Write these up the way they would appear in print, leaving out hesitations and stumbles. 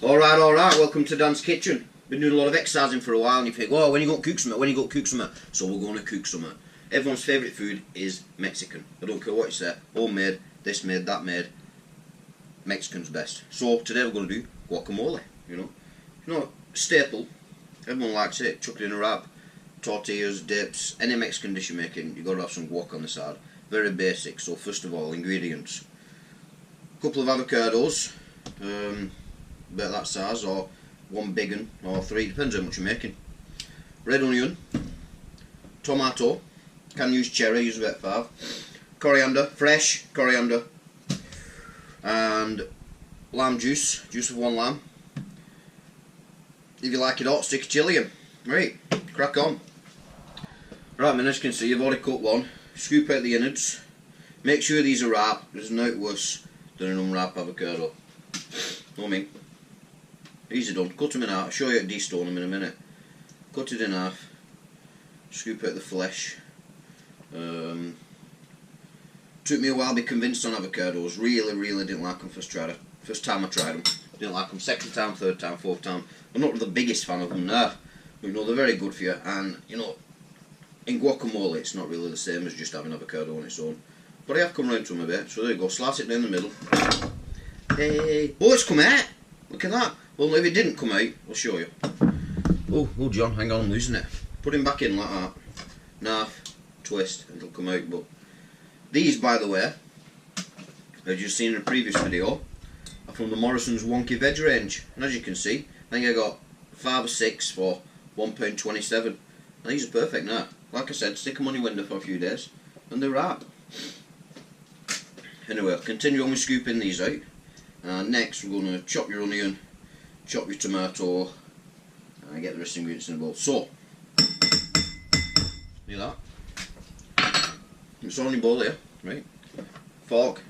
Alright, welcome to Dan's Kitchen. Been doing a lot of exercising for a while and you think, oh, when you going to cook something, when you going to cook something? So we're going to cook something. Everyone's favourite food is Mexican. I don't care what you say, homemade, this made, that made, Mexican's best. So today we're going to do guacamole, you know, staple, everyone likes it, chuck it in a wrap, tortillas, dips, any Mexican dish you're making, you've got to have some guac on the side. Very basic. So first of all, ingredients. A couple of avocados, about that size, or one big one, or three, depends how much you're making. Red onion, tomato, can use cherry, use about 5. Coriander, fresh coriander, and lime juice, juice of 1 lime. If you like it hot, stick a chilli in. Right, crack on. Right, man, as you can see, you've already cut one. Scoop out the innards. Make sure these are ripe. There's no worse than an unripe avocado. Know what I mean? Easy done. Cut them in half. I'll show you how to de-stone them in a minute. Cut it in half. Scoop out the flesh. Took me a while to be convinced on avocados. Really didn't like them first time I tried them. Didn't like them. Second time, third time, fourth time. I'm not the biggest fan of them now. But you know, they're very good for you. And you know, in guacamole it's not really the same as just having avocado on its own. But I have come round to them a bit. So there you go. Slice it down the middle. Hey. Oh, it's come out. Look at that. Well, if it didn't come out, I'll show you. Oh, John, hang on, I'm losing it. Put him back in like that. Knife, twist, and it'll come out. But these, by the way, as you've seen in a previous video, are from the Morrison's Wonky Veg range. And as you can see, I think I got 5 or 6 for £1.27. And these are perfect now. Like I said, stick them on your window for a few days, and they're ripe. Anyway, I'll continue on with scooping these out. Next, we're going to chop your onion, chop your tomato, and get the rest of the ingredients in the bowl. So, see that? It's on your bowl here, right? Fork.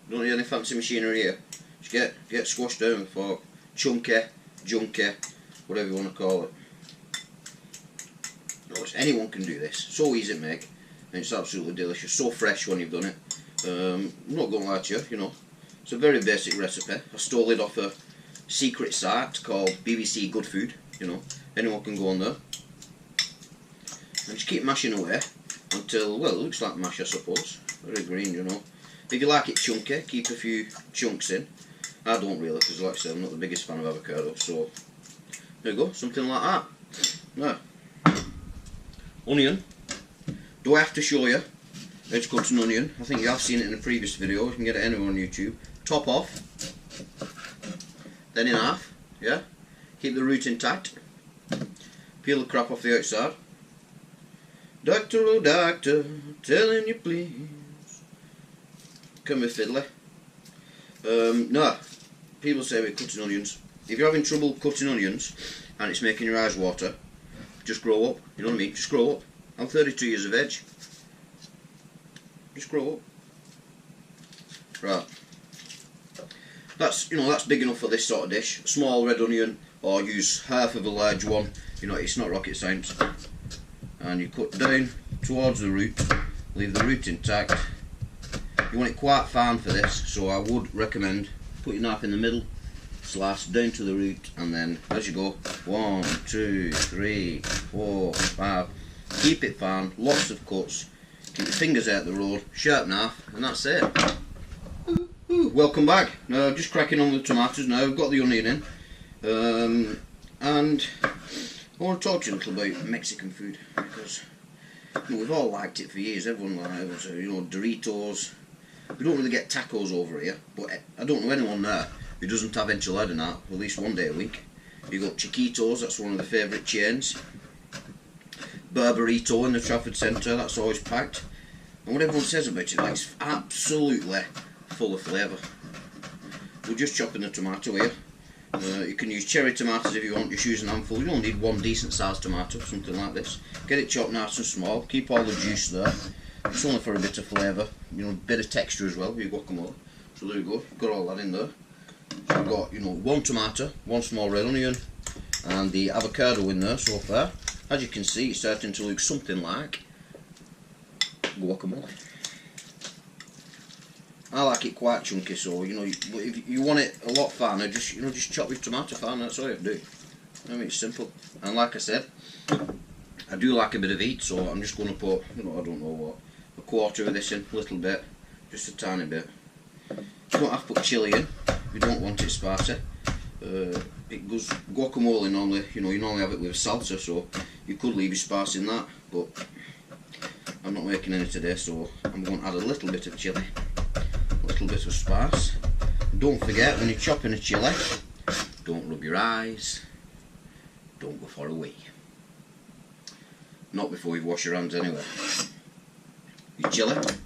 Don't need any fancy machinery here. Just get squashed down with a fork. Chunky, junky, whatever you want to call it. Notice anyone can do this. So easy to make, and it's absolutely delicious. So fresh when you've done it. I'm not going to lie to you, you know. It's a very basic recipe. I stole it off a secret site called BBC Good Food, you know. Anyone can go on there. And just keep mashing away until, well, it looks like mash, I suppose. Very green, you know. If you like it chunky, keep a few chunks in. I don't really, because like I said, I'm not the biggest fan of avocado. So, there you go, something like that. Now, onion. Do I have to show you how to cut an onion? I think you have seen it in a previous video. You can get it anywhere on YouTube. Top off, then in half, yeah? Keep the root intact. Peel the crap off the outside. Doctor, oh doctor, telling you please. Come with fiddly. No, people say we're cutting onions. If you're having trouble cutting onions and it's making your eyes water, just grow up, you know what I mean? Just grow up. I'm 32 years of age. Just grow up. Right. That's, you know, that's big enough for this sort of dish. Small red onion, or use half of a large one. You know, it's not rocket science. And you cut down towards the root. Leave the root intact. You want it quite fine for this, so I would recommend put your knife in the middle, slice down to the root, and then as you go, 1, 2, 3, 4, 5. Keep it fine, lots of cuts. Keep your fingers out the road, sharp knife, and that's it. Welcome back. Now, just cracking on with the tomatoes now. I've got the onion in. And I want to talk to you a little about Mexican food, because you know, we've all liked it for years. Everyone likes it, you know, Doritos. We don't really get tacos over here, but I don't know anyone there who doesn't have enchilada now, at least one day a week. You've got Chiquitos, that's one of the favourite chains. Barbarito in the Trafford Centre, that's always packed. And what everyone says about it, like, it's absolutely full of flavour. We're just chopping the tomato here. You can use cherry tomatoes if you want, just use an handful. You only need one decent sized tomato, something like this. Get it chopped nice and small, keep all the juice there. It's only for a bit of flavour, you know, a bit of texture as well with your guacamole. So there you go, you've got all that in there. So I've got, you know, 1 tomato, 1 small red onion, and the avocado in there so far. As you can see, it's starting to look something like guacamole. I like it quite chunky, so you know, if you want it a lot finer, just chop your tomato fine. That's all you have to do. I mean, it's simple. And like I said, I do like a bit of heat, so I'm just going to put, I don't know what, a quarter of this in, a little bit, just a tiny bit. You don't have to put chilli in. You don't want it spicy. It goes guacamole normally. You normally have it with salsa, so you could leave your spice in that, but I'm not making any today, so I'm going to add a little bit of chilli. Little bit of spice. Don't forget, when you're chopping a chilli, don't rub your eyes, don't go far away. Not before you wash your hands anyway. Your chilli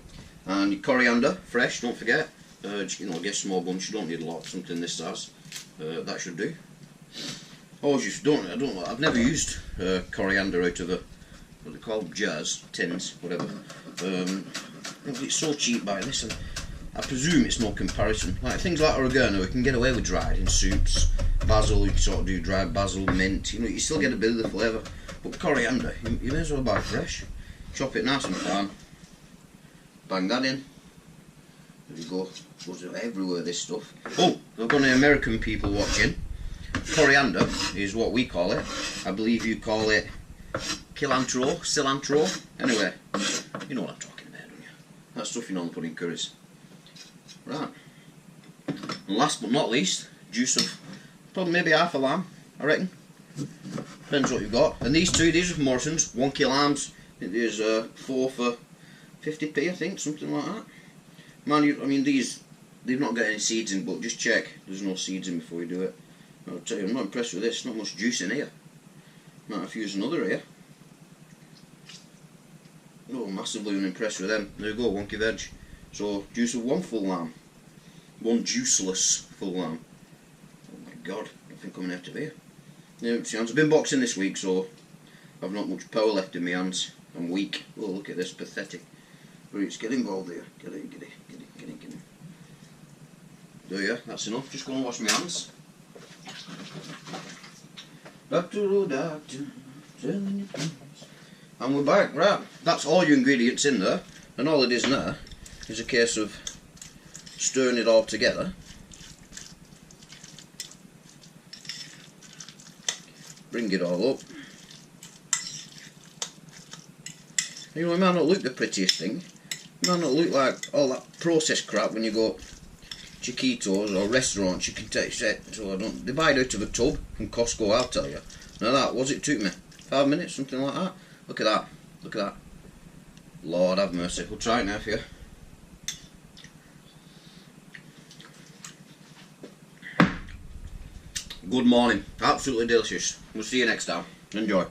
and your coriander, fresh, don't forget. Get a small bunch, you don't need a lot, something this size. That should do. I've never used coriander out of what they call jars, tins, whatever. It's so cheap buying this, and I presume it's no comparison. Like things like oregano, you can get away with dried in soups. Basil, you can sort of do dried basil, mint. You still get a bit of the flavour. But coriander, you may as well buy fresh. Chop it nice and fine. Bang that in. There you go. Goes everywhere, this stuff. Oh, I've got any American people watching. Coriander is what we call it. I believe you call it cilantro. Anyway, you know what I'm talking about, don't you? That stuff you normally put in curries. Right. And last but not least, juice of probably maybe half a lamb, I reckon. Depends what you've got. And these are from Morrison's, 1 kilo lambs. I think there's 4 for 50p, I think, something like that. Man, I mean these, they've not got any seeds in, but just check there's no seeds in before you do it. I'll tell you, I'm not impressed with this. Not much juice in here. Might have to use another here. No, massively unimpressed with them. There you go, wonky veg. So, juice of 1 full lamb. 1 juiceless full lamb. Oh my god, I think I'm going to have to be. Yeah, I've been boxing this week, so I've not much power left in my hands. I'm weak. Oh, look at this, pathetic. Roots, get involved here. Get in. There you go, that's enough. Just go and wash my hands. And we're back, right. That's all your ingredients in there. And all it is now is a case of stirring it all together. Bring it all up. You know, it might not look the prettiest thing. It might not look like all that processed crap when you go Chiquitos or restaurants. You can take it, so I don't. They buy it out of a tub from Costco, I'll tell you. Now that, what it took me? 5 minutes, something like that. Look at that. Look at that. Lord have mercy. We'll try it now for you. Good morning. Absolutely delicious. We'll see you next time. Enjoy.